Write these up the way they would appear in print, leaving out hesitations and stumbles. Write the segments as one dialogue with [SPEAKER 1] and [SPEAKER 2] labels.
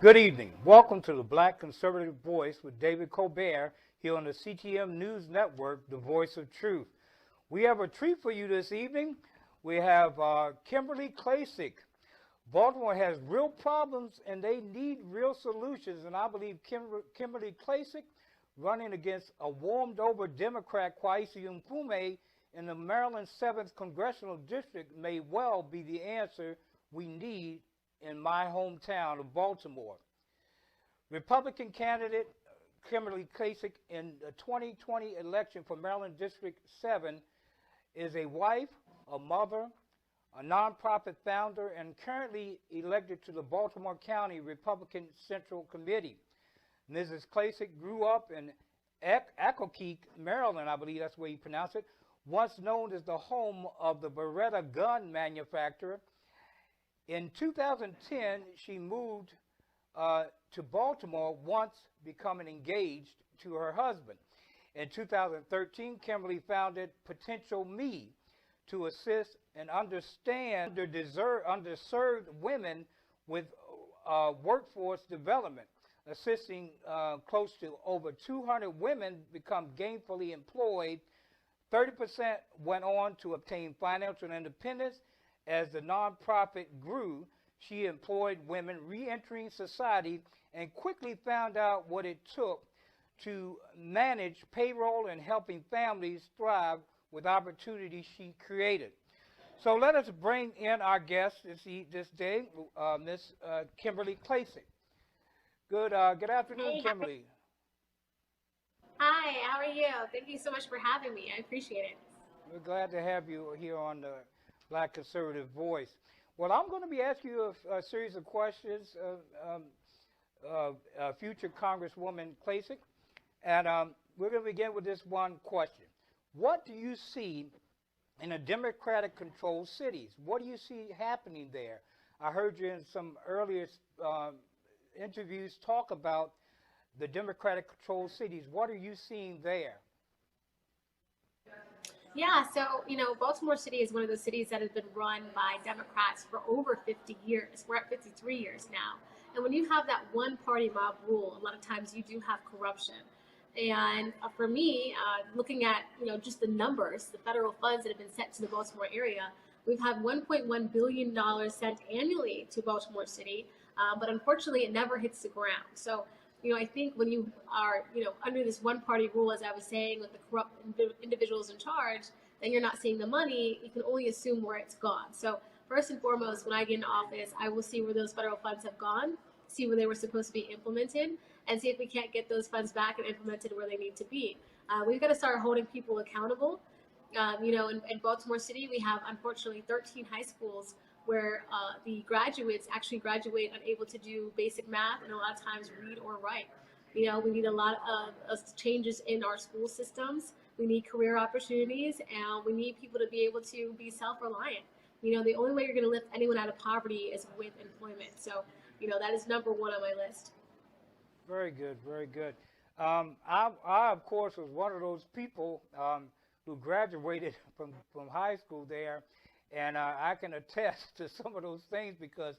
[SPEAKER 1] Good evening. Welcome to the Black Conservative Voice with David Colbert here on the CTM News Network, the voice of truth. We have a treat for you this evening. We have Kimberly Klacik. Baltimore has real problems and they need real solutions, and I believe Kimberly Klacik, running against a warmed-over Democrat, Kweisi Mfume, in the Maryland 7th Congressional District may well be the answer we need in my hometown of Baltimore. Republican candidate Kimberly Klacik in the 2020 election for Maryland District 7 is a wife, a mother, a nonprofit founder, and currently elected to the Baltimore County Republican Central Committee. Mrs. Klacik grew up in Accokeek, Maryland, I believe that's the way you pronounce it, once known as the home of the Beretta gun manufacturer. In 2010, she moved to Baltimore, once becoming engaged to her husband. In 2013, Kimberly founded Potential Me to assist and understand underserved women with workforce development, assisting close to over 200 women become gainfully employed. 30% went on to obtain financial independence. As the nonprofit grew, she employed women re-entering society and quickly found out what it took to manage payroll and helping families thrive with opportunities she created. So let us bring in our guest this day, Miss Kimberly Klacik. Good afternoon,
[SPEAKER 2] Hey,
[SPEAKER 1] Kimberly.
[SPEAKER 2] hi, how are you? Thank you so much for having me. I appreciate it.
[SPEAKER 1] We're glad to have you here on the Black Conservative Voice. Well, I'm going to be asking you a series of questions, future Congresswoman Klacik, and we're going to begin with this one question. What do you see in the Democratic-controlled cities? What do you see happening there? I heard you in some earlier interviews talk about the Democratic-controlled cities. What are you seeing there?
[SPEAKER 2] Yeah, so, Baltimore City is one of those cities that has been run by Democrats for over 50 years. We're at 53 years now. And when you have that one party mob rule, a lot of times you do have corruption. And for me, looking at, just the numbers, the federal funds that have been sent to the Baltimore area, we've had $1.1 billion sent annually to Baltimore City, but unfortunately it never hits the ground. So, I think when you are, under this one party rule, as I was saying, with the corrupt individuals in charge, then you're not seeing the money. You can only assume where it's gone. So first and foremost, when I get into office, I will see where those federal funds have gone, see where they were supposed to be implemented, and see if we can't get those funds back and implemented where they need to be. We've got to start holding people accountable. In Baltimore City, we have, unfortunately, 13 high schools where the graduates actually graduate unable to do basic math and a lot of times read or write. We need a lot of changes in our school systems. We need career opportunities, and we need people to be able to be self-reliant. The only way you're going to lift anyone out of poverty is with employment. So, that is number one on my list.
[SPEAKER 1] Very good, very good. I, of course, was one of those people who graduated from high school there, and I can attest to some of those things because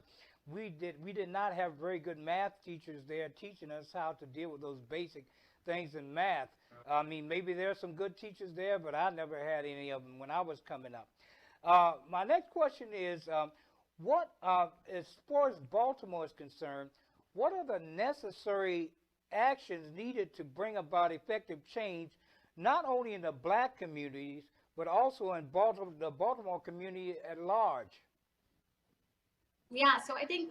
[SPEAKER 1] we did not have very good math teachers there teaching us how to deal with those basic things in math. I mean, maybe there are some good teachers there, but I never had any of them when I was coming up. My next question is, as far as Baltimore is concerned, what are the necessary actions needed to bring about effective change, not only in the black communities, but also in the Baltimore community at large?
[SPEAKER 2] Yeah, so I think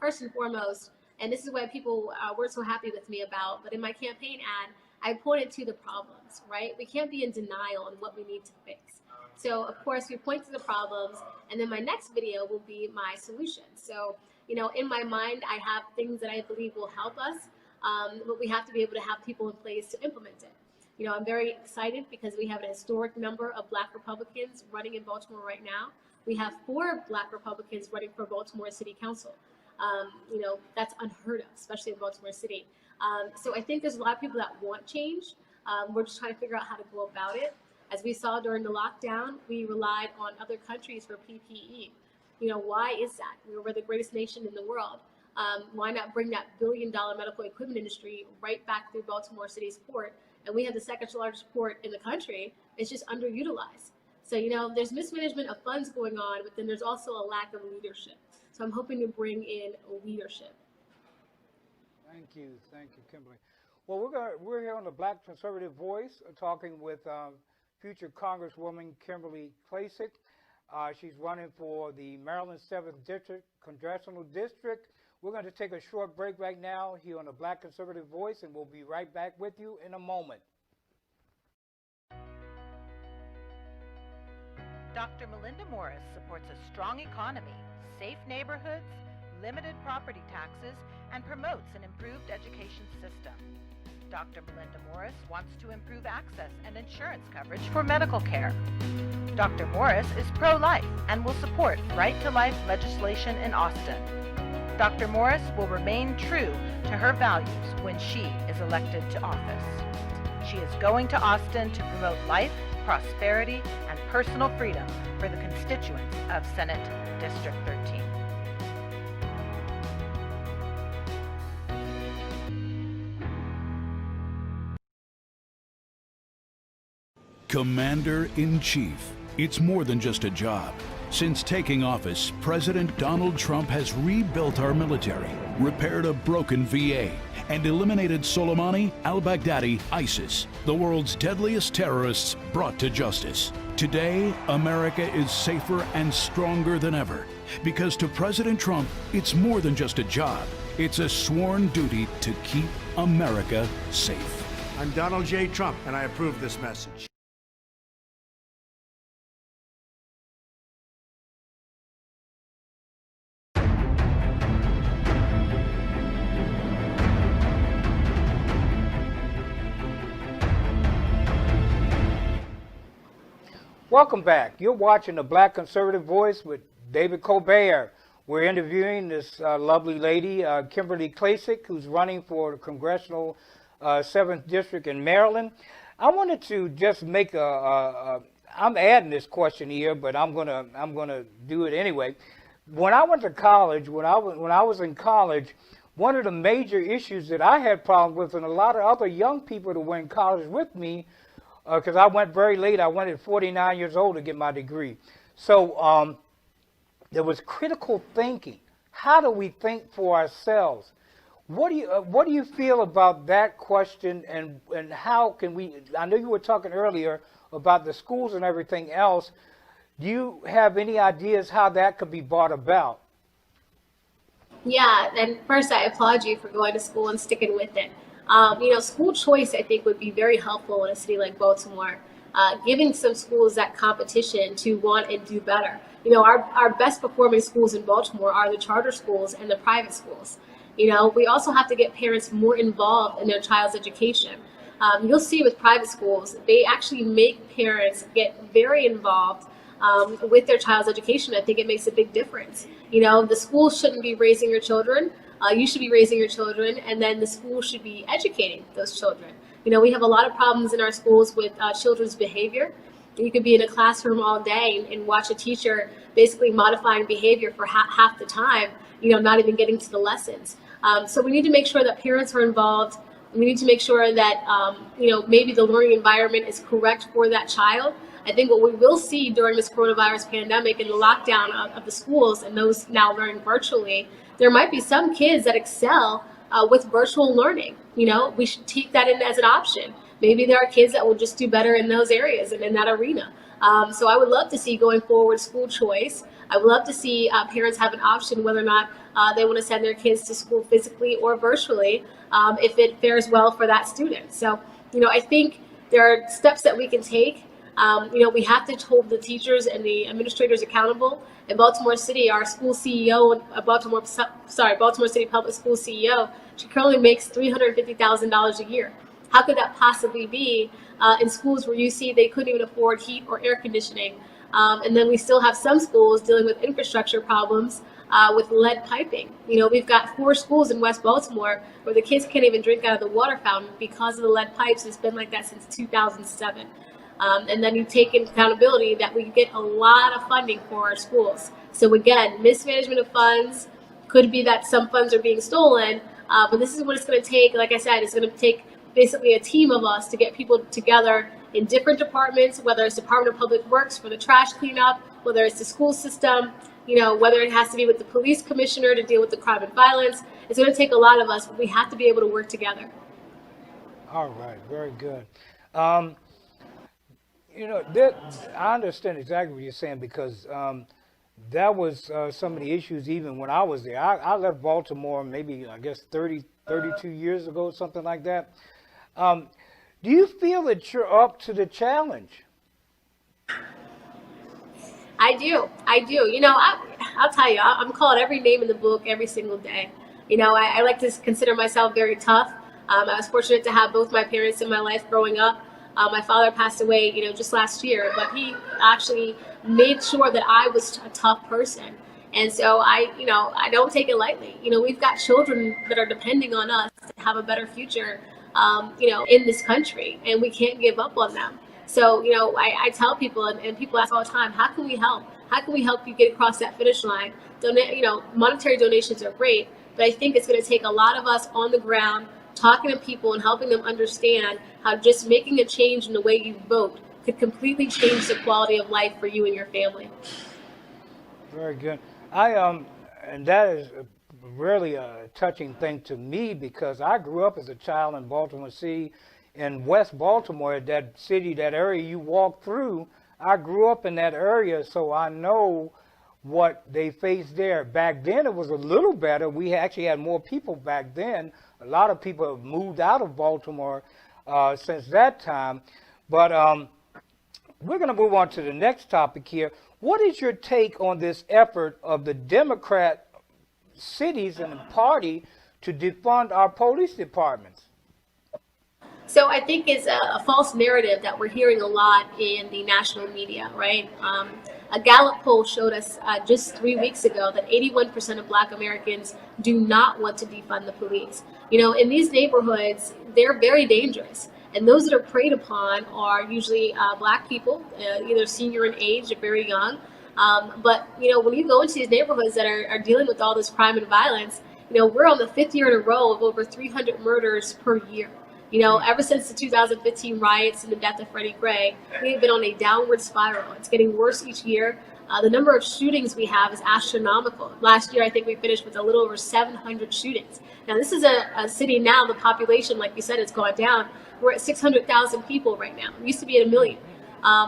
[SPEAKER 2] first and foremost, and this is what people were so happy with me about, but in my campaign ad, I pointed to the problems, right? We can't be in denial on what we need to fix. So, of course, we point to the problems, and then my next video will be my solutions. So, in my mind, I have things that I believe will help us, but we have to be able to have people in place to implement it. I'm very excited because we have a historic number of black Republicans running in Baltimore right now. We have 4 black Republicans running for Baltimore City Council. That's unheard of, especially in Baltimore City. So I think there's a lot of people that want change. We're just trying to figure out how to go about it. As we saw during the lockdown, we relied on other countries for PPE. Why is that? We're the greatest nation in the world. Why not bring that billion-dollar medical equipment industry right back through Baltimore City's port? And we have the second largest port in the country. It's just underutilized. So, there's mismanagement of funds going on, but then there's also a lack of leadership. So I'm hoping to bring in leadership.
[SPEAKER 1] Thank you, Kimberly. Well, we're here on the Black Conservative Voice talking with future Congresswoman Kimberly Klacik. She's running for the Maryland 7th District Congressional District. We're going to take a short break right now here on the Black Conservative Voice, and we'll be right back with you in a moment.
[SPEAKER 3] Dr. Melinda Morris supports a strong economy, safe neighborhoods, limited property taxes, and promotes an improved education system. Dr. Melinda Morris wants to improve access and insurance coverage for medical care. Dr. Morris is pro-life and will support right-to-life legislation in Austin. Dr. Morris will remain true to her values when she is elected to office. She is going to Austin to promote life, prosperity, and personal freedom for the constituents of Senate District 13.
[SPEAKER 4] Commander-in-Chief. It's more than just a job. Since taking office, President Donald Trump has rebuilt our military, repaired a broken VA, and eliminated Soleimani, al-Baghdadi, ISIS, the world's deadliest terrorists brought to justice. Today, America is safer and stronger than ever. Because to President Trump, it's more than just a job. It's a sworn duty to keep America safe.
[SPEAKER 5] I'm Donald J. Trump, and I approve this message.
[SPEAKER 1] Welcome back. You're watching the Black Conservative Voice with David Colbert. We're interviewing this lovely lady, Kimberly Klacik, who's running for the Congressional 7th District in Maryland. I wanted to just make I'm adding this question here, but I'm gonna do it anyway. When I went to college, when I was in college, one of the major issues that I had problems with, and a lot of other young people that went in college with me, because I went very late. I went at 49 years old to get my degree. So there was critical thinking. How do we think for ourselves? What do you feel about that question, and how can we? I know you were talking earlier about the schools and everything else. Do you have any ideas how that could be brought about?
[SPEAKER 2] Yeah, and first I applaud you for going to school and sticking with it. School choice, I think, would be very helpful in a city like Baltimore, giving some schools that competition to want and do better. Our best performing schools in Baltimore are the charter schools and the private schools. We also have to get parents more involved in their child's education. You'll see with private schools, they actually make parents get very involved with their child's education. I think it makes a big difference. The school shouldn't be raising your children. You should be raising your children, and then the school should be educating those children. We have a lot of problems in our schools with children's behavior. You could be in a classroom all day and watch a teacher basically modifying behavior for half the time, not even getting to the lessons. So we need to make sure that parents are involved. We need to make sure that, maybe the learning environment is correct for that child. I think what we will see during this coronavirus pandemic and the lockdown of the schools and those now learning virtually, there might be some kids that excel with virtual learning. We should take that in as an option. Maybe there are kids that will just do better in those areas and in that arena. So I would love to see going forward school choice. I would love to see parents have an option whether or not they want to send their kids to school physically or virtually if it fares well for that student. So, I think there are steps that we can take. We have to hold the teachers and the administrators accountable. In Baltimore City, our school CEO, Baltimore City Public School CEO, she currently makes $350,000 a year. How could that possibly be in schools where you see they couldn't even afford heat or air conditioning? And then we still have some schools dealing with infrastructure problems with lead piping. We've got 4 schools in West Baltimore where the kids can't even drink out of the water fountain because of the lead pipes. It's been like that since 2007. And then you take into accountability that we get a lot of funding for our schools. So again, mismanagement of funds, Could be that some funds are being stolen, but this is what it's going to take. Like I said, it's going to take basically a team of us to get people together in different departments, whether it's Department of Public Works for the trash cleanup, whether it's the school system, whether it has to be with the police commissioner to deal with the crime and violence. It's going to take a lot of us, but we have to be able to work together.
[SPEAKER 1] All right, very good. I understand exactly what you're saying, because that was some of the issues even when I was there. I left Baltimore maybe, I guess, 32 years ago, something like that. Do you feel that you're up to the challenge?
[SPEAKER 2] I do. I'll tell you, I'm called every name in the book every single day. I like to consider myself very tough. I was fortunate to have both my parents in my life growing up. My father passed away, just last year, but he actually made sure that I was a tough person. And so I don't take it lightly. We've got children that are depending on us to have a better future, in this country, and we can't give up on them. So, I tell people, and people ask all the time, how can we help? How can we help you get across that finish line? Monetary donations are great, but I think it's going to take a lot of us on the ground talking to people and helping them understand how just making a change in the way you vote could completely change the quality of life for you and your family.
[SPEAKER 1] Very good. And that is really a touching thing to me, because I grew up as a child in Baltimore City, in West Baltimore, that city, that area you walk through. I grew up in that area, so I know what they faced there. Back then, it was a little better. We actually had more people back then. A lot of people have moved out of Baltimore since that time. But we're going to move on to the next topic here. What is your take on this effort of the Democrat cities and the party to defund our police departments?
[SPEAKER 2] So I think it's a false narrative that we're hearing a lot in the national media, right? A Gallup poll showed us just 3 weeks ago that 81% of Black Americans do not want to defund the police. In these neighborhoods, they're very dangerous. And those that are preyed upon are usually Black people, either senior in age or very young. But when you go into these neighborhoods that are dealing with all this crime and violence, we're on the 5th year in a row of over 300 murders per year. Ever since the 2015 riots and the death of Freddie Gray, we've been on a downward spiral. It's getting worse each year. The number of shootings we have is astronomical. Last year, I think we finished with a little over 700 shootings. Now, this is a city now, the population, like you said, has gone down. We're at 600,000 people right now. It used to be at 1 million.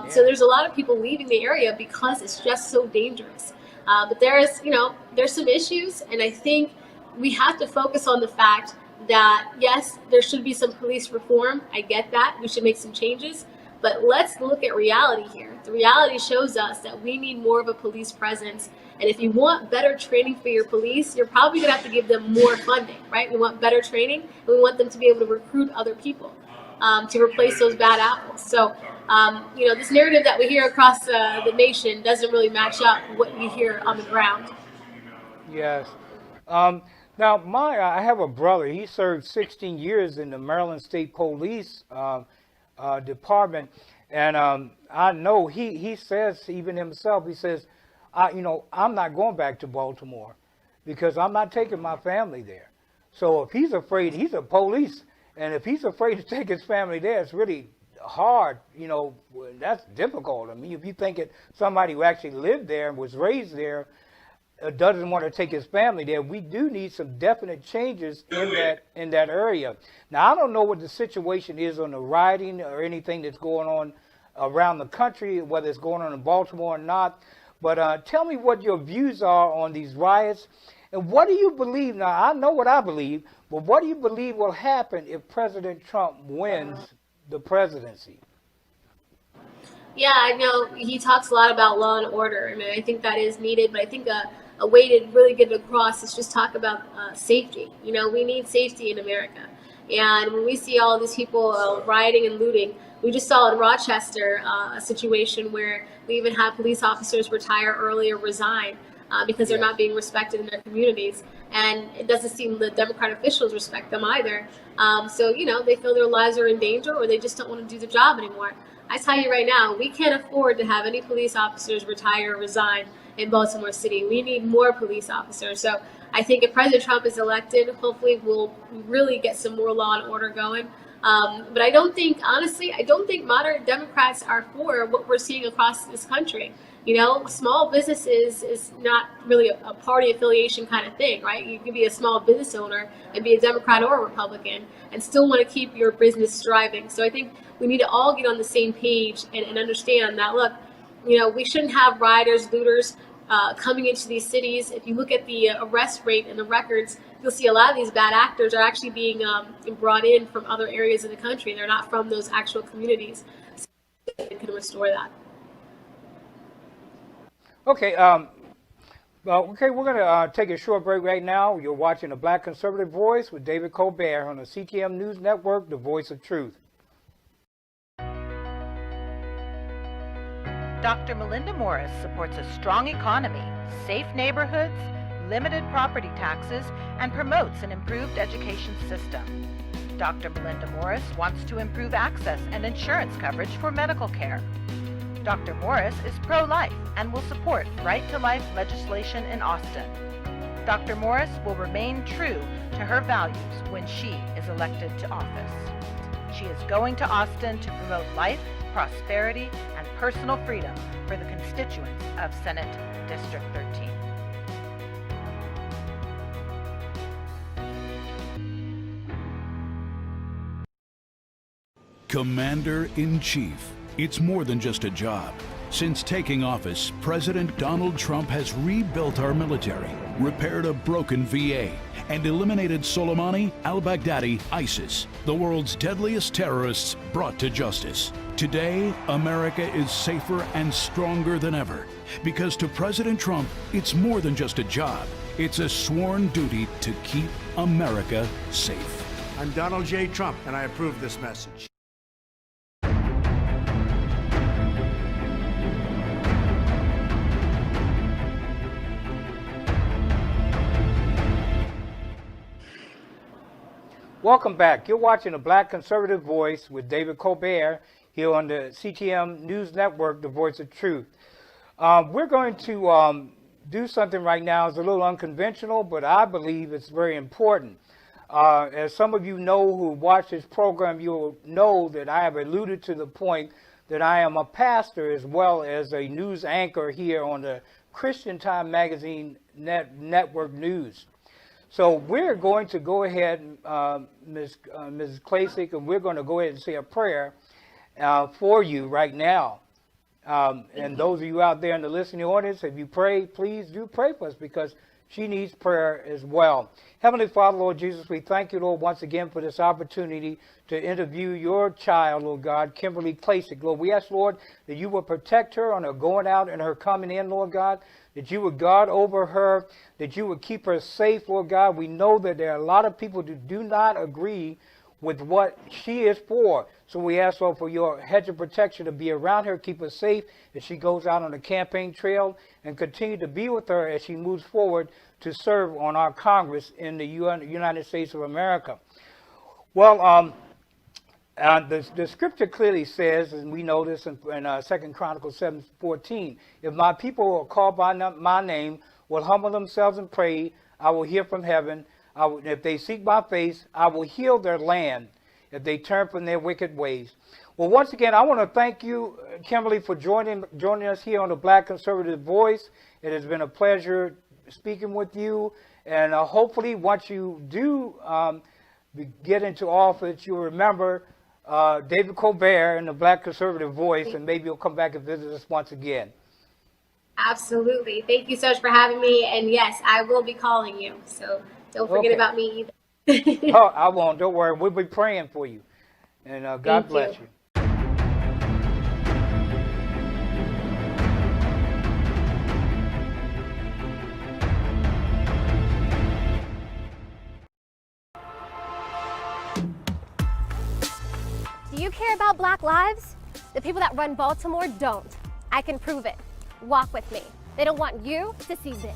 [SPEAKER 2] So there's a lot of people leaving the area because it's just so dangerous. But there's some issues, and I think we have to focus on the fact that, yes, there should be some police reform. I get that. We should make some changes. But let's look at reality here. The reality shows us that we need more of a police presence. And if you want better training for your police, you're probably going to have to give them more funding, right? We want better training, and we want them to be able to recruit other people to replace those bad apples. So, this narrative that we hear across the nation doesn't really match up what you hear on the ground.
[SPEAKER 1] Yes. Now, I have a brother. He served 16 years in the Maryland State Police Department, and I know he says, even himself, he says, I'm not going back to Baltimore because I'm not taking my family there. So if he's afraid, he's a police, and if he's afraid to take his family there, it's really hard. That's difficult. I mean, if you think it, somebody who actually lived there and was raised there doesn't want to take his family there, we do need some definite changes in that area. Now, I don't know what the situation is on the rioting or anything that's going on around the country, whether it's going on in Baltimore or not, but tell me what your views are on these riots, and what do you believe? Now, I know what I believe, but what do you believe will happen if President Trump wins the presidency?
[SPEAKER 2] Yeah, I know he talks a lot about law and order. I mean, I think that is needed, but I think a way to really get it across is just talk about safety. We need safety in America. And when we see all these people rioting and looting, we just saw in Rochester a situation where we even had police officers retire early or resign because they're not being respected in their communities. and it doesn't seem the Democrat officials respect them either. So, they feel their lives are in danger, or they just don't want to do the job anymore. I tell you right now, we can't afford to have any police officers retire or resign in Baltimore City. We need more police officers. So I think if President Trump is elected, hopefully we'll really get some more law and order going. But I don't think moderate Democrats are for what we're seeing across this country. Small businesses is not really a party affiliation kind of thing, right? You can be a small business owner and be a Democrat or a Republican and still want to keep your business thriving. So I think we need to all get on the same page and understand that, look, we shouldn't have rioters, looters coming into these cities. If you look at the arrest rate and the records, you'll see a lot of these bad actors are actually being brought in from other areas of the country. They're not from those actual communities. So we can restore that.
[SPEAKER 1] Okay, we're going to take a short break right now. You're watching The Black Conservative Voice with David Colbert on the CTM News Network, the voice of truth.
[SPEAKER 3] Dr. Melinda Morris supports a strong economy, safe neighborhoods, limited property taxes, and promotes an improved education system. Dr. Melinda Morris wants to improve access and insurance coverage for medical care. Dr. Morris is pro-life and will support right-to-life legislation in Austin. Dr. Morris will remain true to her values when she is elected to office. She is going to Austin to promote life, prosperity, and personal freedom for the constituents of Senate District 13.
[SPEAKER 4] Commander-in-Chief. It's more than just a job. Since taking office, President Donald Trump has rebuilt our military, repaired a broken VA, and eliminated Soleimani, al-Baghdadi, ISIS, the world's deadliest terrorists brought to justice. Today, America is safer and stronger than ever. Because to President Trump, it's more than just a job. It's a sworn duty to keep America safe.
[SPEAKER 5] I'm Donald J. Trump, and I approve this message.
[SPEAKER 1] Welcome back. You're watching The Black Conservative Voice with David Colbert here on the CTM News Network, the voice of truth. We're going to do something right now. It's a little unconventional, but I believe it's very important. As some of you know who watch this program, you'll know that I have alluded to the point that I am a pastor as well as a news anchor here on the Christian Time Magazine Network News. So we're going to go ahead, Ms. Klacik, and we're going to go ahead and say a prayer for you right now. And those of you out there in the listening audience, if you pray, please do pray for us because she needs prayer as well. Heavenly Father, Lord Jesus, we thank you, Lord, once again for this opportunity to interview your child, Lord God, Kimberly Klacik. Lord, we ask, Lord, that you will protect her on her going out and her coming in, Lord God, that you would guard over her, that you would keep her safe, Lord God. We know that there are a lot of people who do not agree with what she is for. So we ask, Lord, for your hedge of protection to be around her, keep her safe as she goes out on the campaign trail, and continue to be with her as she moves forward to serve on our Congress in the United States of America. Well, the scripture clearly says, and we know this in 2 Chronicles 7:14, if my people who are called by my name will humble themselves and pray, I will hear from heaven. If they seek my face, I will heal their land if they turn from their wicked ways. Well, once again, I want to thank you, Kimberly, for joining us here on the Black Conservative Voice. It has been a pleasure speaking with you, and hopefully once you do get into office, you'll remember David Colbert and the Black Conservative Voice, and maybe you'll come back and visit us once again.
[SPEAKER 2] Absolutely. Thank you so much for having me, and yes, I will be calling you, so don't forget about me either.
[SPEAKER 1] Oh, I won't. Don't worry. We'll be praying for you. And God bless you.
[SPEAKER 6] Do you care about Black lives? The people that run Baltimore don't. I can prove it. Walk with me. They don't want you to see this.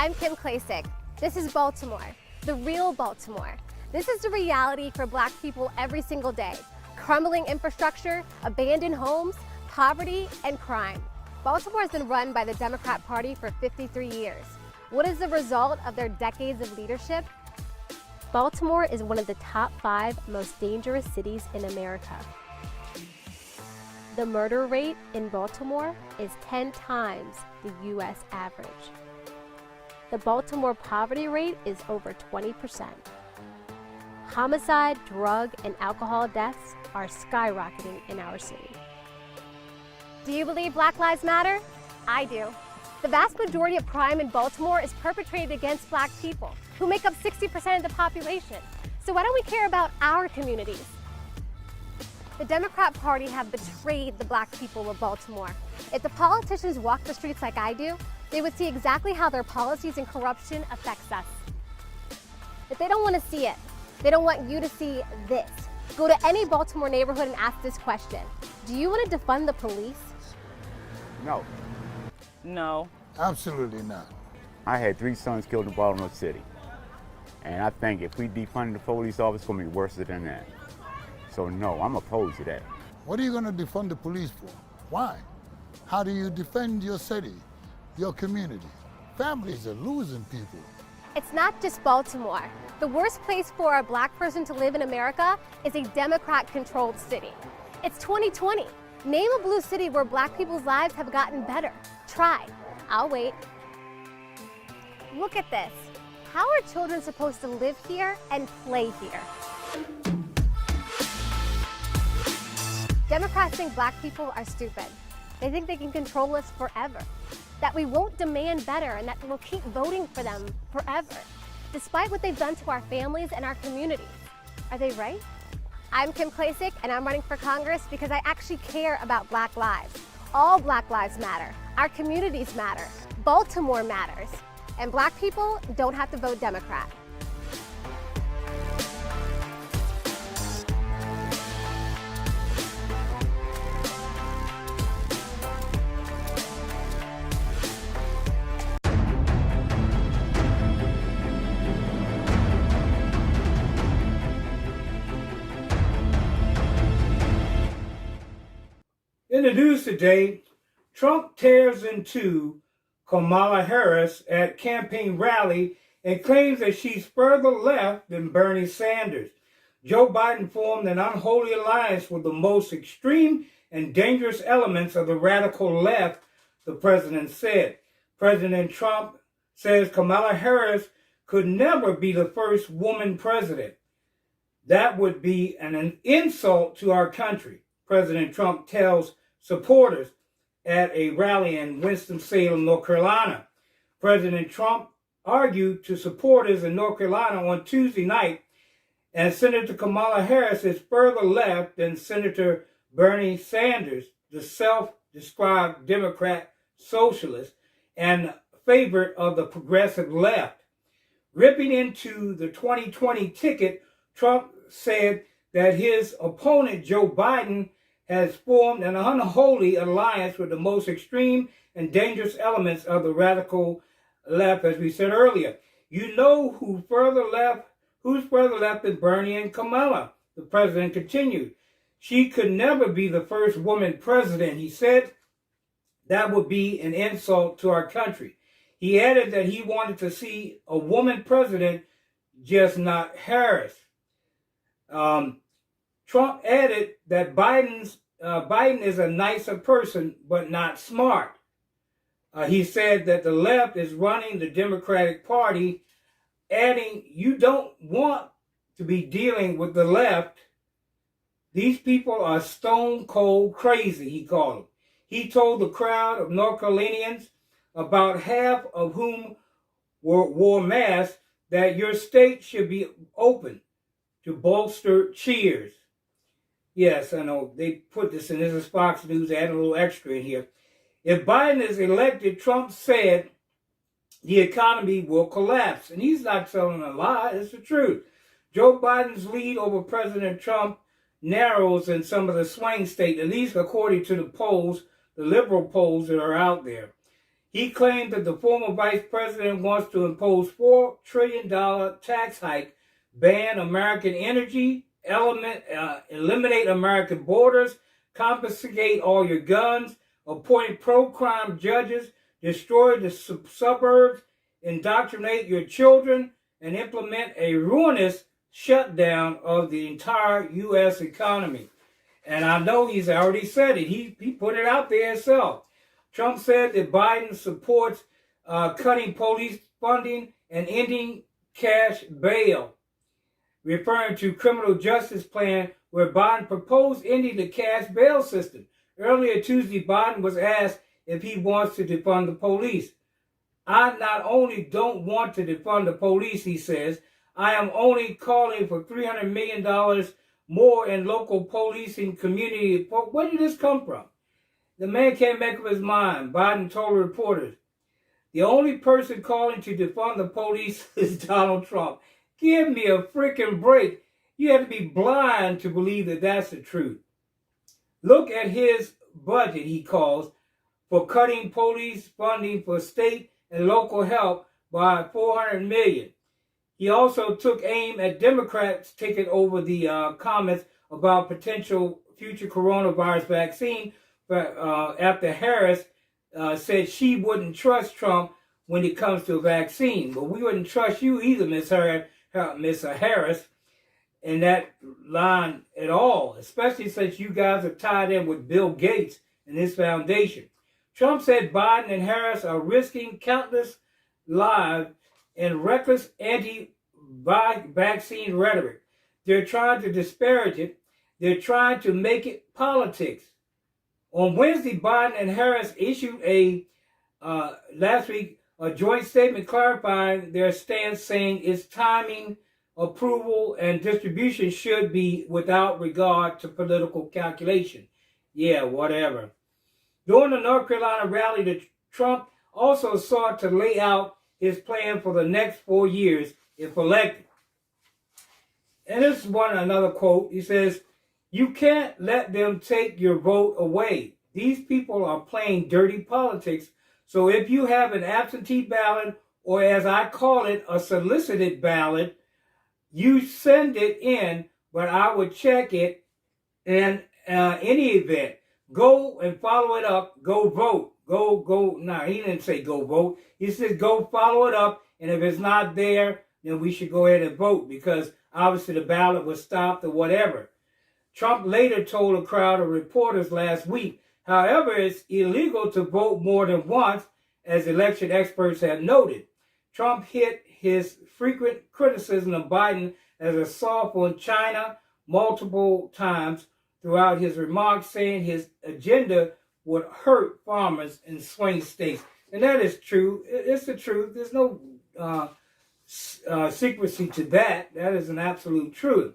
[SPEAKER 6] I'm Kim Klacik. This is Baltimore, the real Baltimore. This is the reality for Black people every single day. Crumbling infrastructure, abandoned homes, poverty, and crime. Baltimore has been run by the Democrat Party for 53 years. What is the result of their decades of leadership? Baltimore is one of the top 5 most dangerous cities in America. The murder rate in Baltimore is 10 times the U.S. average. The Baltimore poverty rate is over 20%. Homicide, drug, and alcohol deaths are skyrocketing in our city. Do you believe Black Lives Matter? I do. The vast majority of crime in Baltimore is perpetrated against Black people, who make up 60% of the population. So why don't we care about our communities? The Democrat Party have betrayed the Black people of Baltimore. If the politicians walked the streets like I do, they would see exactly how their policies and corruption affects us. If they don't want to see it, they don't want you to see this. Go to any Baltimore neighborhood and ask this question. Do you want to defund the police?
[SPEAKER 7] No.
[SPEAKER 8] No.
[SPEAKER 9] Absolutely not.
[SPEAKER 7] I had 3 sons killed in Baltimore City. And I think if we defund the police officer, it's going to be worse than that. So no, I'm opposed to that.
[SPEAKER 9] What are you going to defund the police for? Why? How do you defend your city, your community? Families are losing people.
[SPEAKER 6] It's not just Baltimore. The worst place for a Black person to live in America is a Democrat-controlled city. It's 2020. Name a blue city where Black people's lives have gotten better. Try. I'll wait. Look at this. How are children supposed to live here and play here? Democrats think Black people are stupid. They think they can control us forever, that we won't demand better and that we'll keep voting for them forever, despite what they've done to our families and our communities. Are they right? I'm Kim Klacik, and I'm running for Congress because I actually care about Black lives. All Black lives matter. Our communities matter. Baltimore matters. And Black people don't have to vote Democrat.
[SPEAKER 1] In the news today, Trump tears into Kamala Harris at campaign rally and claims that she's further left than Bernie Sanders. Joe Biden formed an unholy alliance with the most extreme and dangerous elements of the radical left, the president said. President Trump says Kamala Harris could never be the first woman president. That would be an insult to our country, President Trump tells supporters at a rally in Winston-Salem, North Carolina. President Trump argued to supporters in North Carolina on Tuesday night, and Senator Kamala Harris is further left than Senator Bernie Sanders, the self-described Democrat socialist and favorite of the progressive left. Ripping into the 2020 ticket, Trump said that his opponent, Joe Biden, has formed an unholy alliance with the most extreme and dangerous elements of the radical left, as we said earlier. You know who's further left than Bernie and Kamala, the president continued. She could never be the first woman president, he said. That would be an insult to our country. He added that he wanted to see a woman president, just not Harris. Trump added that Biden is a nicer person, but not smart. He said that the left is running the Democratic Party, adding, you don't want to be dealing with the left. These people are stone cold crazy, he called them. He told the crowd of North Carolinians, about half of whom wore masks, that your state should be open to bolster cheers. Yes, I know, they put this in. This is Fox News, add a little extra in here. If Biden is elected, Trump said the economy will collapse. And he's not telling a lie, it's the truth. Joe Biden's lead over President Trump narrows in some of the swing states, at least according to the polls, the liberal polls that are out there. He claimed that the former vice president wants to impose $4 trillion tax hike, ban American energy, eliminate American borders, confiscate all your guns, appoint pro-crime judges, destroy the suburbs, indoctrinate your children, and implement a ruinous shutdown of the entire U.S. economy. And I know he's already said it. He put it out there himself. Trump said that Biden supports cutting police funding and ending cash bail, referring to criminal justice plan where Biden proposed ending the cash bail system. Earlier Tuesday, Biden was asked if he wants to defund the police. I not only don't want to defund the police, he says, I am only calling for $300 million more in local policing community. Where did this come from? The man can't make up his mind. Biden told reporters, the only person calling to defund the police is Donald Trump. Give me a freaking break. You have to be blind to believe that that's the truth. Look at his budget, he calls, for cutting police funding for state and local help by $400 million. He also took aim at Democrats taking over the comments about potential future coronavirus vaccine after Harris said she wouldn't trust Trump when it comes to a vaccine. But we wouldn't trust you either, Miss Harris, in that line at all, especially since you guys are tied in with Bill Gates and his foundation. Trump said Biden and Harris are risking countless lives in reckless anti-vaccine rhetoric. They're trying to disparage it. They're trying to make it politics. On Wednesday, Biden and Harris issued last week a joint statement clarifying their stance, saying its timing, approval, and distribution should be without regard to political calculation. Yeah, whatever. During the North Carolina rally, Trump also sought to lay out his plan for the next 4 years if elected. And this is another quote. He says, you can't let them take your vote away. These people are playing dirty politics. So if you have an absentee ballot, or as I call it, a solicited ballot, you send it in, but I would check it in any event. Go and follow it up. Go vote. Go. No, he didn't say go vote. He said go follow it up. And if it's not there, then we should go ahead and vote because obviously the ballot was stopped or whatever. Trump later told a crowd of reporters last week, however, it's illegal to vote more than once, as election experts have noted. Trump hit his frequent criticism of Biden as a soft on China multiple times throughout his remarks, saying his agenda would hurt farmers in swing states. And that is true. It's the truth. There's no secrecy to that. That is an absolute truth.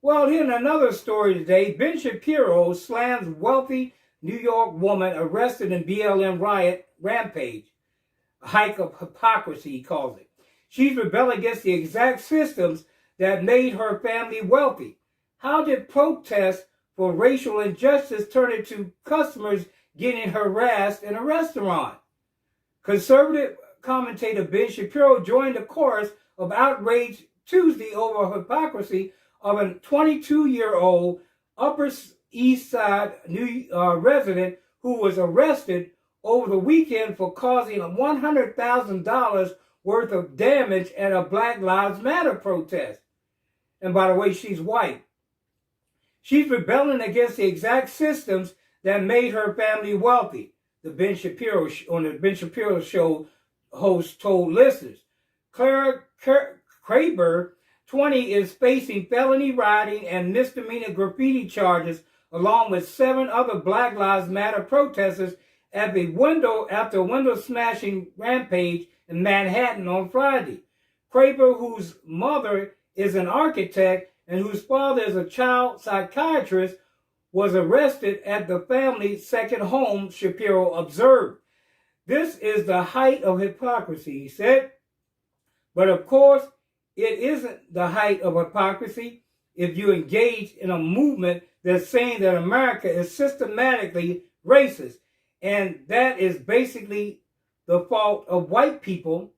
[SPEAKER 1] Well, here's another story today. Ben Shapiro slams wealthy New York woman arrested in BLM riot rampage. A hike of hypocrisy, he calls it. She's rebelling against the exact systems that made her family wealthy. How did protests for racial injustice turn into customers getting harassed in a restaurant? Conservative commentator Ben Shapiro joined the chorus of outrage Tuesday over hypocrisy of a 22-year-old Upper East Side resident who was arrested over the weekend for causing $100,000 worth of damage at a Black Lives Matter protest. And by the way, she's white. She's rebelling against the exact systems that made her family wealthy, on the Ben Shapiro show host told listeners. Clara Kraber, 20, is facing felony rioting and misdemeanor graffiti charges along with 7 other Black Lives Matter protesters after a window smashing rampage in Manhattan on Friday. Kraber, whose mother is an architect and whose father is a child psychiatrist, was arrested at the family's second home, Shapiro observed. This is the height of hypocrisy, he said. But of course, it isn't the height of hypocrisy if you engage in a movement that's saying that America is systematically racist. And that is basically the fault of white people,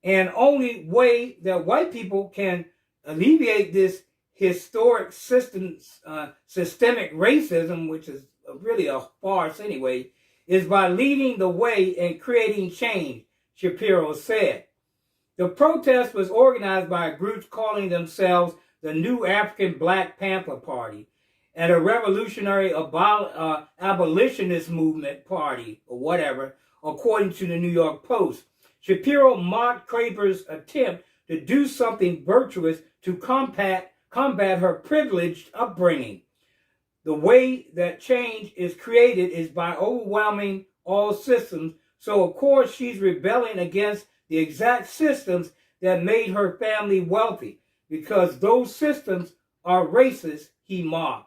[SPEAKER 1] and only way that white people can alleviate this historic systemic racism, which is really a farce anyway, is by leading the way and creating change, Shapiro said. The protest was organized by groups calling themselves the New African Black Panther Party and a Revolutionary Abolitionist Movement Party, or whatever, according to the New York Post. Shapiro mocked Kraber's attempt to do something virtuous to combat her privileged upbringing. The way that change is created is by overwhelming all systems, so of course she's rebelling against the exact systems that made her family wealthy, because those systems are racist, he mocked.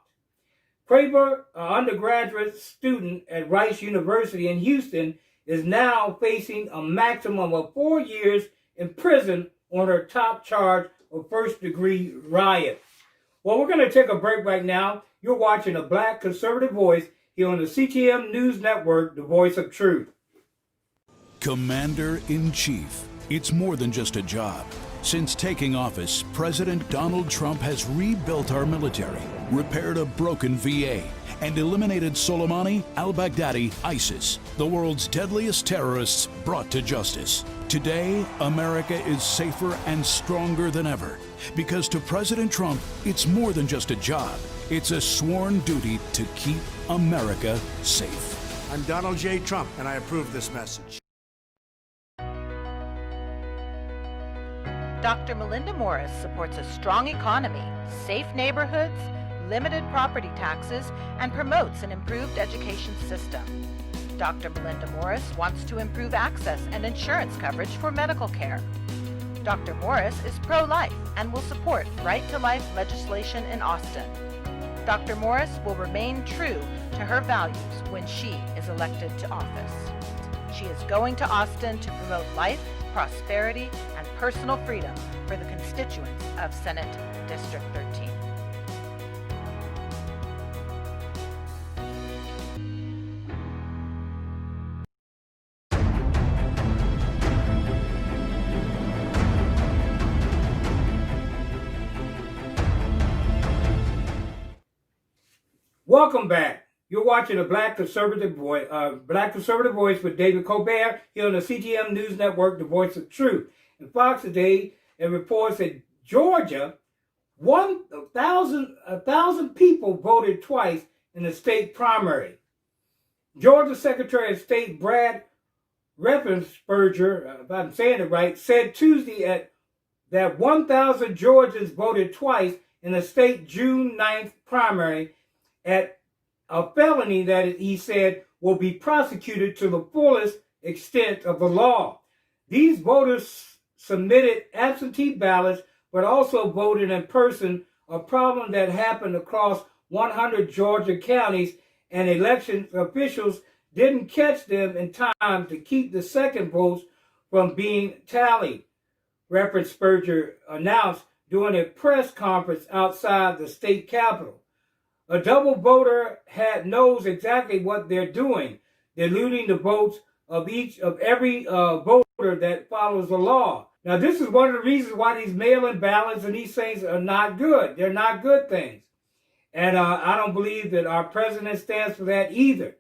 [SPEAKER 1] Kraber, an undergraduate student at Rice University in Houston, is now facing a maximum of 4 years in prison on her top charge of first-degree riot. Well, we're going to take a break right now. You're watching a Black Conservative Voice here on the CTM News Network, the voice of truth.
[SPEAKER 4] Commander-in-Chief. It's more than just a job. Since taking office, President Donald Trump has rebuilt our military, repaired a broken VA, and eliminated Soleimani, al-Baghdadi, ISIS, the world's deadliest terrorists brought to justice. Today, America is safer and stronger than ever, because to President Trump, it's more than just a job. It's a sworn duty to keep America safe.
[SPEAKER 5] I'm Donald J. Trump, and I approve this message.
[SPEAKER 3] Dr. Melinda Morris supports a strong economy, safe neighborhoods, limited property taxes, and promotes an improved education system. Dr. Melinda Morris wants to improve access and insurance coverage for medical care. Dr. Morris is pro-life and will support right-to-life legislation in Austin. Dr. Morris will remain true to her values when she is elected to office. She is going to Austin to promote life, prosperity, and personal freedom for the constituents of Senate District 13.
[SPEAKER 1] Welcome back. You're watching a Black Conservative Voice with David Colbert here on the CTM News Network, the voice of truth. In Fox today, it reports that Georgia, 1,000 people voted twice in the state primary. Georgia Secretary of State Brad Raffensperger, if I'm saying it right, said Tuesday that 1,000 Georgians voted twice in the state June 9th primary at a felony that he said will be prosecuted to the fullest extent of the law. These voters submitted absentee ballots, but also voted in person, a problem that happened across 100 Georgia counties, and election officials didn't catch them in time to keep the second votes from being tallied, Raffensperger announced during a press conference outside the state capitol. A double voter knows exactly what they're doing, diluting the votes of every voter that follows the law. Now, this is one of the reasons why these mail-in ballots and these things are not good. They're not good things. And I don't believe that our president stands for that either.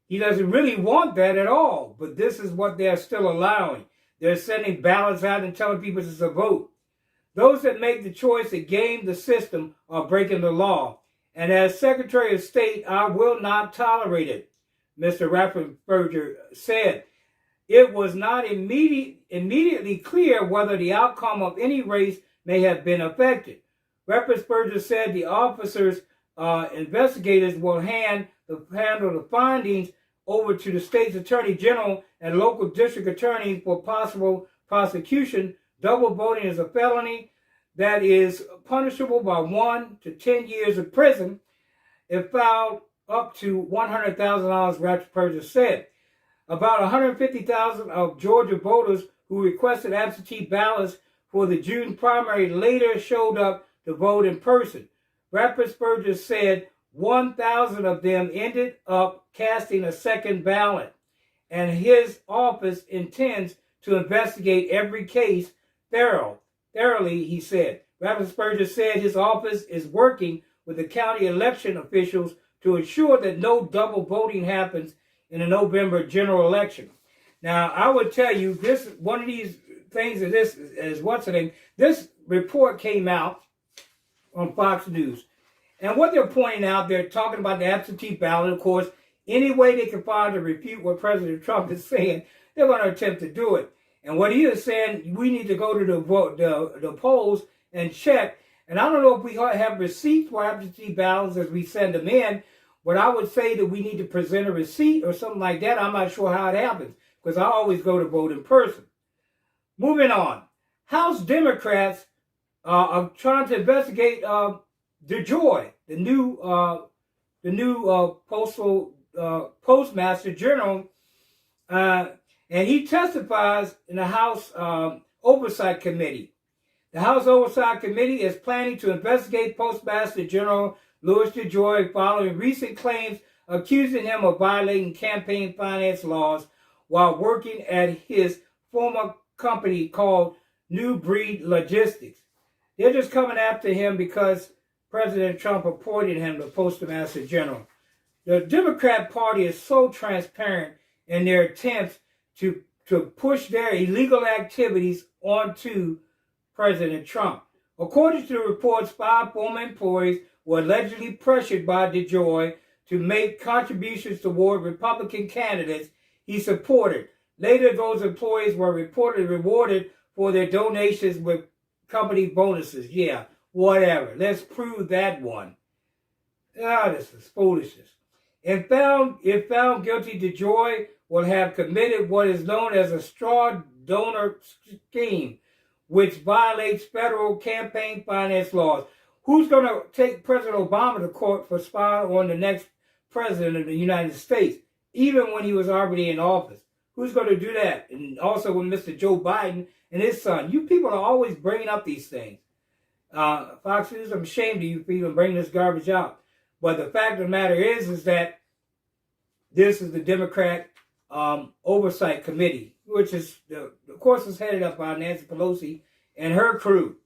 [SPEAKER 1] He doesn't really want that at all, but this is what they're still allowing. They're sending ballots out and telling people this is a vote. Those that make the choice to game the system are breaking the law. And as Secretary of State, I will not tolerate it, Mr. Raffensperger said. It was not immediately clear whether the outcome of any race may have been affected. Raffensperger said the officers, investigators will handle the findings over to the state's attorney general and local district attorneys for possible prosecution. Double voting is a felony that is punishable by 1 to 10 years of prison if found up to $100,000, Raffensperger said. About 150,000 of Georgia voters who requested absentee ballots for the June primary later showed up to vote in person. Raffensperger said 1,000 of them ended up casting a second ballot. and his office intends to investigate every case thoroughly, he said. Raffensperger said his office is working with the county election officials to ensure that no double voting happens in the November general election. Now, I would tell you, this one of these things that this is this report came out on Fox News. And what they're pointing out, they're talking about the absentee ballot. Of course, any way they can find to refute what President Trump is saying, they're going to attempt to do it. And what he is saying, we need to go to the polls and check. And I don't know if we have receipts for absentee ballots as we send them in, but I would say that we need to present a receipt or something like that. I'm not sure how it happens, because I always go to vote in person. Moving on. House Democrats are trying to investigate DeJoy, the new Postmaster General, and he testifies in the House Oversight Committee. The House Oversight Committee is planning to investigate Postmaster General Louis DeJoy following recent claims accusing him of violating campaign finance laws while working at his former company called New Breed Logistics. They're just coming after him because President Trump appointed him the Postmaster General. The Democrat Party is so transparent in their attempts to push their illegal activities onto President Trump. According to the reports, 5 former employees were allegedly pressured by DeJoy to make contributions toward Republican candidates he supported. Later, those employees were reportedly rewarded for their donations with company bonuses. Yeah, whatever. Let's prove that one. This is foolishness. If found guilty, DeJoy will have committed what is known as a straw donor scheme, which violates federal campaign finance laws. Who's going to take President Obama to court for spying on the next president of the United States, even when he was already in office? Who's going to do that? And also with Mr. Joe Biden and his son. You people are always bringing up these things. Fox News, I'm ashamed of you for even bringing this garbage out. But the fact of the matter is that this is the Democrat Oversight Committee, which is, of course, is headed up by Nancy Pelosi and her crew.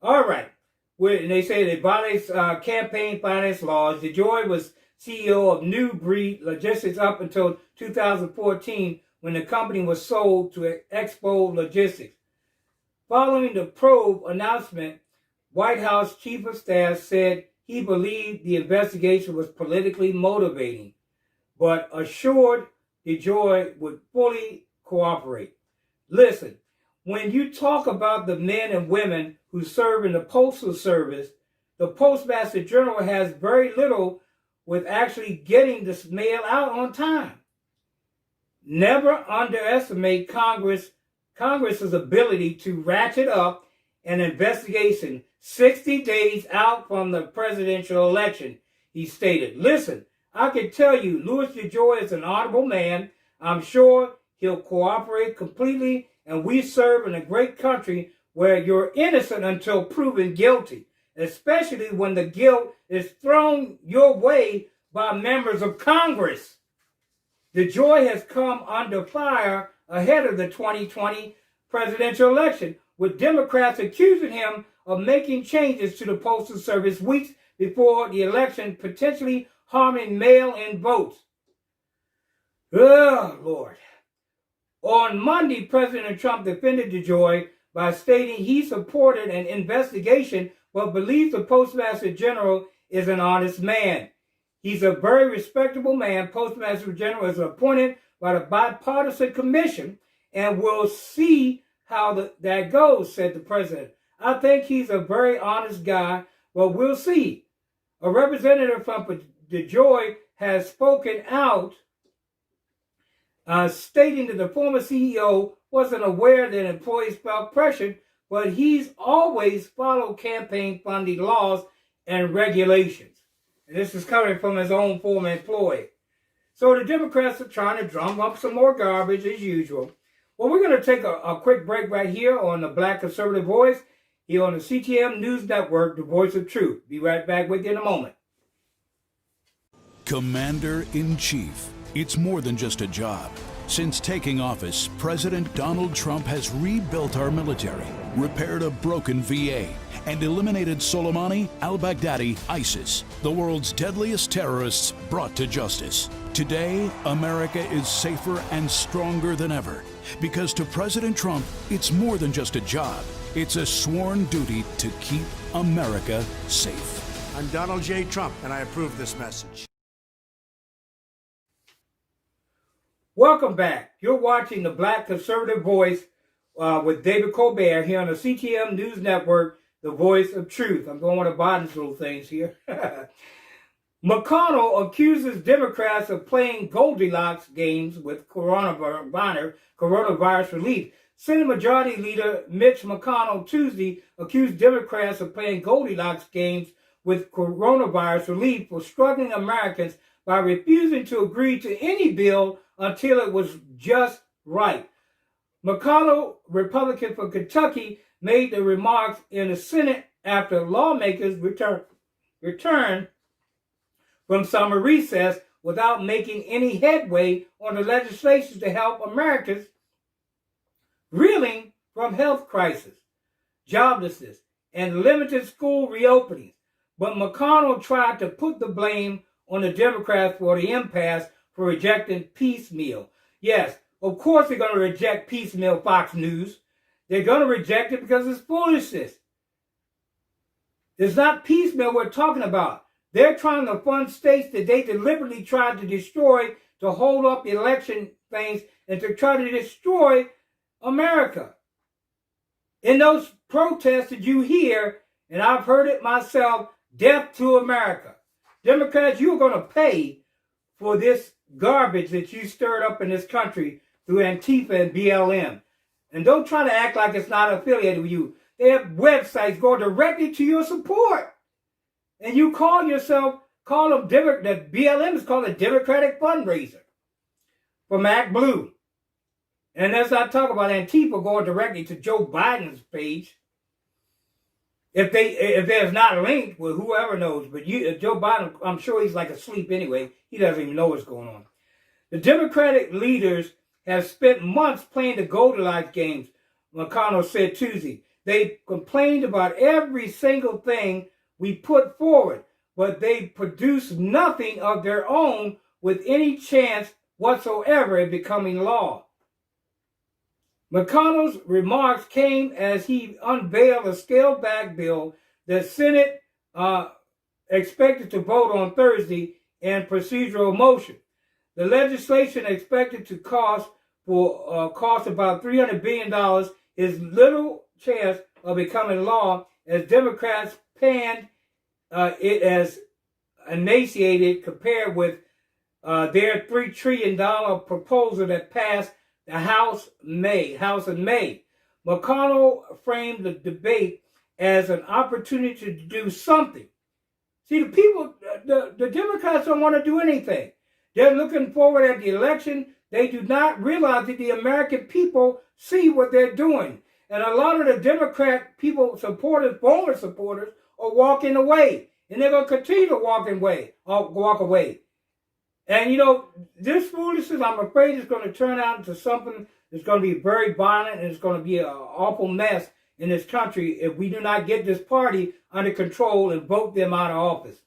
[SPEAKER 1] All right. And they say it violates campaign finance laws. DeJoy was CEO of New Breed Logistics up until 2014, when the company was sold to Expo Logistics. Following the probe announcement, White House Chief of Staff said he believed the investigation was politically motivating, but assured DeJoy would fully cooperate. Listen, when you talk about the men and women who serve in the Postal Service, the Postmaster General has very little with actually getting this mail out on time. Never underestimate Congress's ability to ratchet up an investigation 60 days out from the presidential election, he stated. Listen, I can tell you, Louis DeJoy is an honorable man. I'm sure he'll cooperate completely, and we serve in a great country where you're innocent until proven guilty, especially when the guilt is thrown your way by members of Congress. DeJoy has come under fire ahead of the 2020 presidential election, with Democrats accusing him of making changes to the Postal Service weeks before the election, potentially harming mail-in votes. Oh, Lord. On Monday, President Trump defended DeJoy by stating he supported an investigation but believes the Postmaster General is an honest man. He's a very respectable man. Postmaster General is appointed by the bipartisan commission, and we'll see how that goes, said the president. I think he's a very honest guy, but we'll see. A representative from DeJoy has spoken out, stating that the former CEO wasn't aware that employees felt pressured, but he's always followed campaign funding laws and regulations. And this is coming from his own former employee. So the Democrats are trying to drum up some more garbage as usual. Well, we're going to take a quick break right here on the Black Conservative Voice, here on the CTM News Network, the Voice of Truth. Be right back with you in a moment.
[SPEAKER 4] Commander-in-Chief. It's more than just a job. Since taking office, President Donald Trump has rebuilt our military, repaired a broken VA, and eliminated Soleimani, al-Baghdadi, ISIS, the world's deadliest terrorists brought to justice. Today, America is safer and stronger than ever, because to President Trump, it's more than just a job. It's a sworn duty to keep America safe.
[SPEAKER 5] I'm Donald J. Trump, and I approve this message.
[SPEAKER 1] Welcome back. You're watching the Black Conservative Voice with David Colbert here on the CTM News Network, the voice of truth. I'm going to Biden's little things here. McConnell accuses Democrats of playing Goldilocks games with coronavirus relief. Senate Majority Leader Mitch McConnell Tuesday accused Democrats of playing Goldilocks games with coronavirus relief for struggling Americans by refusing to agree to any bill until it was just right. McConnell, Republican from Kentucky, made the remarks in the Senate after lawmakers returned from summer recess without making any headway on the legislation to help Americans reeling from health crisis, joblessness, and limited school reopenings. But McConnell tried to put the blame on the Democrats for the impasse for rejecting piecemeal. Yes, of course they're going to reject piecemeal, Fox News. They're going to reject it because it's foolishness. It's not piecemeal we're talking about. They're trying to fund states that they deliberately tried to destroy, to hold up election things, and to try to destroy America. In those protests that you hear, and I've heard it myself, death to America. Democrats, you're going to pay for this garbage that you stirred up in this country through Antifa and BLM. And don't try to act like it's not affiliated with you. They have websites go directly to your support. And you call them, that BLM is called a Democratic fundraiser from ActBlue. And as I talk about Antifa going directly to Joe Biden's page, if there's not a link, well, whoever knows. But Joe Biden, I'm sure he's like asleep anyway. He doesn't even know what's going on. The Democratic leaders have spent months playing the Goldilocks games, McConnell said Tuesday. They complained about every single thing we put forward, but they produced nothing of their own with any chance whatsoever of becoming law. McConnell's remarks came as he unveiled a scaled-back bill that Senate expected to vote on Thursday in procedural motion. The legislation expected to cost about $300 billion is little chance of becoming law as Democrats panned it as emaciated compared with their $3 trillion proposal that passed the House in May. McConnell framed the debate as an opportunity to do something. See, the Democrats don't want to do anything. They're looking forward at the election. They do not realize that the American people see what they're doing. And a lot of the Democrat people, former supporters, are walking away. And they're going to continue to walk away. And, this foolishness, I'm afraid, is going to turn out into something that's going to be very violent, and it's going to be an awful mess in this country if we do not get this party under control and vote them out of office.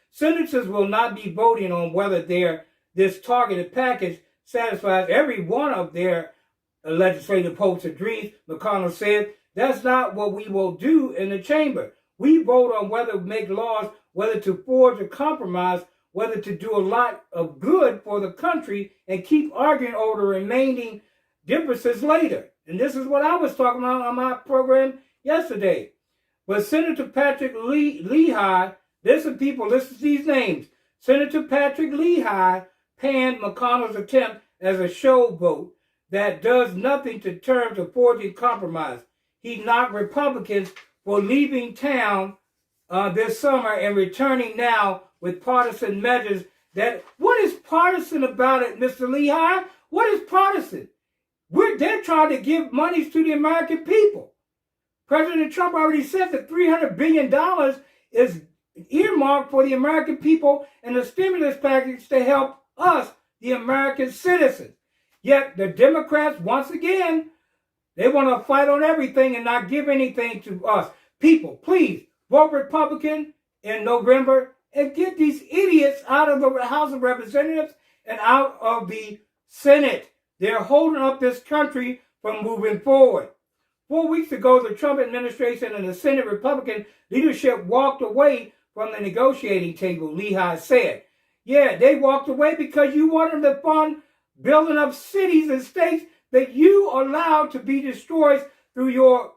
[SPEAKER 1] Senators will not be voting on whether this targeted package satisfies every one of their legislative hopes and dreams, McConnell said. That's not what we will do in the chamber. We vote on whether to make laws, whether to forge a compromise, whether to do a lot of good for the country and keep arguing over the remaining differences later. And this is what I was talking about on my program yesterday. But Senator Patrick Leahy, listen to these names. Senator Patrick Leahy panned McConnell's attempt as a show vote that does nothing to turn to forging compromise. He knocked Republicans for leaving town this summer and returning now with partisan measures. What is partisan about it, Mr. Leahy? What is partisan? They're trying to give monies to the American people. President Trump already said that $300 billion is earmarked for the American people and the stimulus package to help us, the American citizens. Yet the Democrats, once again, they want to fight on everything and not give anything to us. People, please vote Republican in November and get these idiots out of the House of Representatives and out of the Senate. They're holding up this country from moving forward. 4 weeks ago, the Trump administration and the Senate Republican leadership walked away from the negotiating table, Lehigh said. Yeah, they walked away because you wanted to fund building up cities and states that you allowed to be destroyed through your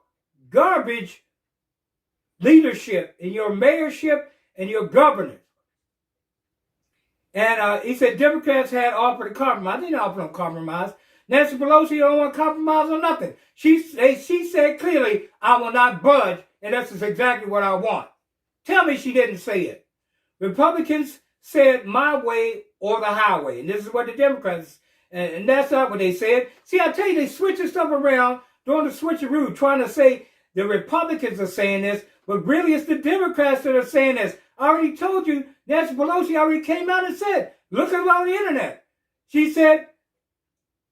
[SPEAKER 1] garbage leadership and your mayorship and your governors. And he said Democrats had offered a compromise. They didn't offer no compromise. Nancy Pelosi don't want to compromise on nothing. She said clearly, I will not budge, and that's exactly what I want. Tell me she didn't say it. Republicans said my way or the highway, and this is what the Democrats, and that's not what they said. See, I tell you, they switching stuff around, doing the switcheroo, trying to say the Republicans are saying this, but really it's the Democrats that are saying this. I already told you, Nancy Pelosi already came out and said, look at it on the internet. She said,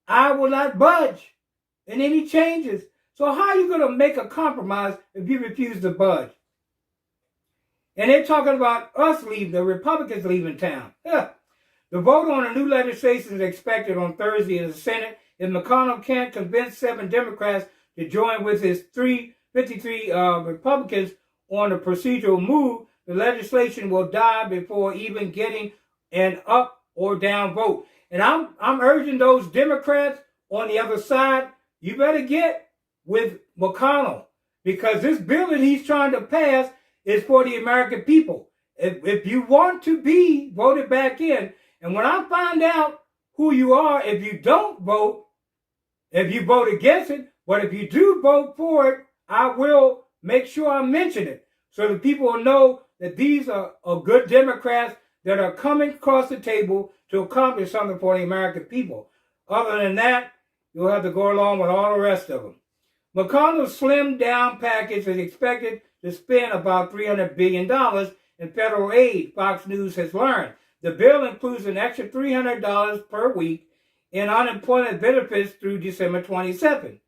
[SPEAKER 1] I will not budge in any changes. So how are you going to make a compromise if you refuse to budge? And they're talking about us leaving, the Republicans leaving town. Yeah. The vote on a new legislation is expected on Thursday in the Senate. If McConnell can't convince 7 Democrats to join with his 53 Republicans on a procedural move, the legislation will die before even getting an up or down vote. And I'm urging those Democrats on the other side, you better get with McConnell, because this bill that he's trying to pass is for the American people. If you want to be voted back in, and when I find out who you are, if you don't vote, if you vote against it, but if you do vote for it, I will make sure I mention it so that people will know that these are good Democrats that are coming across the table to accomplish something for the American people. Other than that, you'll have to go along with all the rest of them. McConnell's slimmed down package is expected to spend about $300 billion in federal aid, Fox News has learned. The bill includes an extra $300 per week in unemployment benefits through December 27,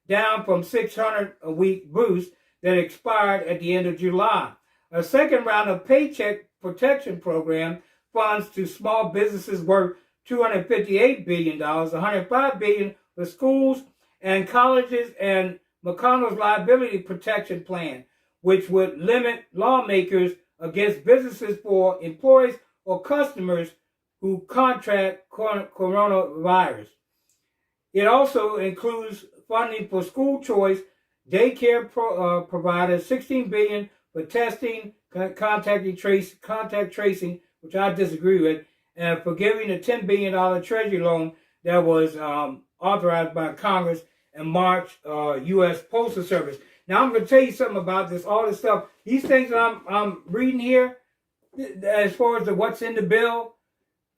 [SPEAKER 1] down from $600 a week boost that expired at the end of July. A second round of Paycheck Protection Program funds to small businesses worth $258 billion, $105 billion for schools and colleges, and McConnell's liability protection plan, which would limit lawmakers against businesses for employees or customers who contract coronavirus. It also includes funding for school choice, daycare providers, $16 billion for testing, contact tracing, which I disagree with, and for giving a $10 billion Treasury loan that was authorized by Congress and March U.S. Postal Service. Now, I'm going to tell you something about this, all this stuff. These things that I'm reading here, as far as what's in the bill,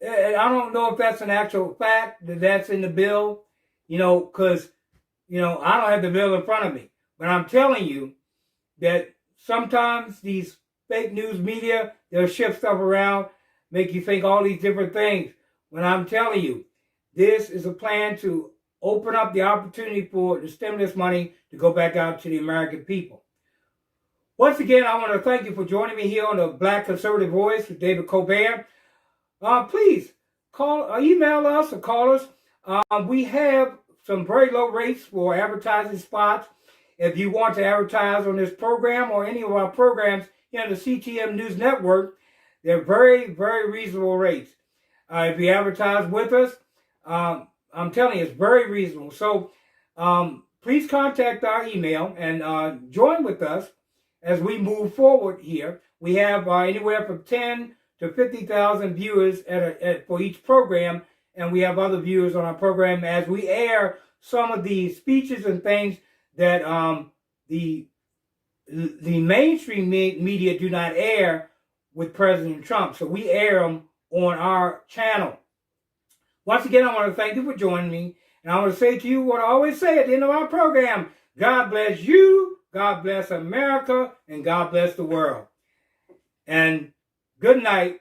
[SPEAKER 1] I don't know if that's an actual fact that that's in the bill, because, I don't have the bill in front of me. But I'm telling you that sometimes these fake news media, they'll shift stuff around, make you think all these different things. When I'm telling you, this is a plan to open up the opportunity for the stimulus money to go back out to the American people. Once again, I want to thank you for joining me here on the Black Conservative Voice with David Colbert. Please email us or call us. We have some very low rates for advertising spots. If you want to advertise on this program or any of our programs here on the CTM News Network, they're very, very reasonable rates. If you advertise with us, I'm telling you, it's very reasonable. So please contact our email and join with us as we move forward here. We have anywhere from 10 to 50,000 viewers for each program, and we have other viewers on our program as we air some of the speeches and things that the mainstream media do not air with President Trump. So we air them on our channel. Once again, I want to thank you for joining me. And I want to say to you what I always say at the end of our program: God bless you, God bless America, and God bless the world. And good night.